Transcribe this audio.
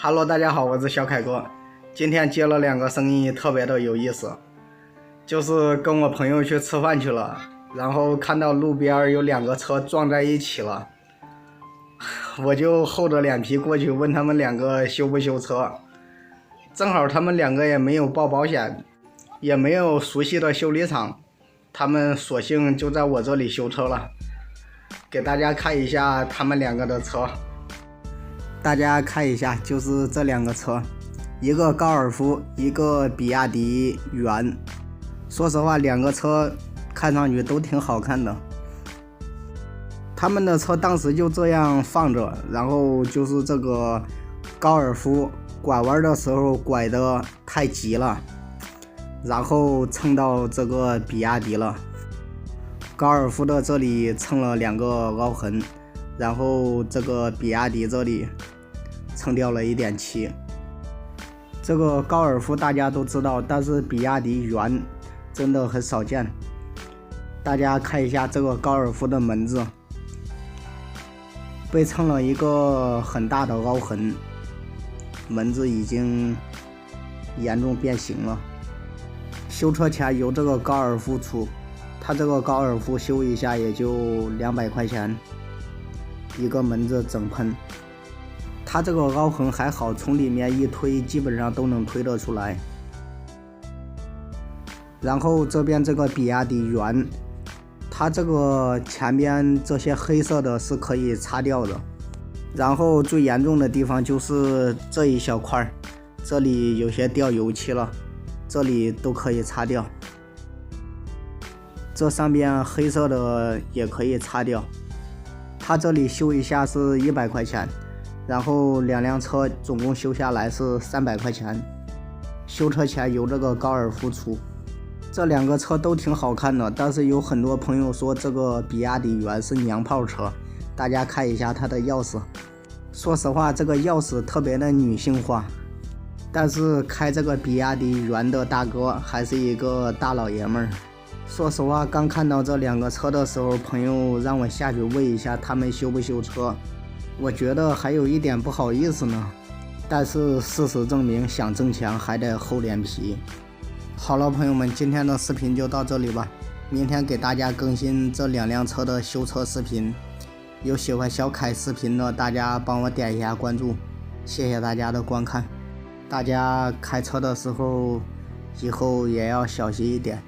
Hello， 大家好，我是小凯哥。今天接了2个生意，特别的有意思。就是跟我朋友去吃饭去了，然后看到路边有2个车撞在一起了，我就厚着脸皮过去问他们2个修不修车。正好他们2个也没有报保险，也没有熟悉的修理厂，他们索性就在我这里修车了。给大家看一下他们2个的车。大家看一下，就是这2个车，一个高尔夫，一个比亚迪元。说实话，2个车看上去都挺好看的。他们的车当时就这样放着，然后就是这个高尔夫拐弯的时候拐得太急了，然后蹭到这个比亚迪了。高尔夫的这里蹭了2个凹痕，然后这个比亚迪这里蹭掉了一点漆。这个高尔夫大家都知道，但是比亚迪元真的很少见。大家看一下这个高尔夫的门子被蹭了一个很大的凹痕，门子已经严重变形了。修车钱由这个高尔夫出，他这个高尔夫修一下也就200块钱，一个门子整喷。它这个凹痕还好，从里面一推基本上都能推得出来。然后这边这个比亚迪元，它这个前边这些黑色的是可以擦掉的。然后最严重的地方就是这一小块，这里有些掉油漆了，这里都可以擦掉。这上边黑色的也可以擦掉。它这里修一下是100块钱。然后2辆车总共修下来是300块钱，修车钱由这个高尔夫出。这2个车都挺好看的，但是有很多朋友说这个比亚迪元是娘炮车。大家看一下它的钥匙，说实话这个钥匙特别的女性化，但是开这个比亚迪元的大哥还是一个大老爷们儿。说实话，刚看到这2个车的时候，朋友让我下去问一下他们修不修车，我觉得还有一点不好意思呢，但是事实证明，想挣钱还得厚脸皮。好了，朋友们，今天的视频就到这里吧，明天给大家更新这2辆车的修车视频。有喜欢小凯视频的，大家帮我点一下关注，谢谢大家的观看。大家开车的时候以后也要小心一点。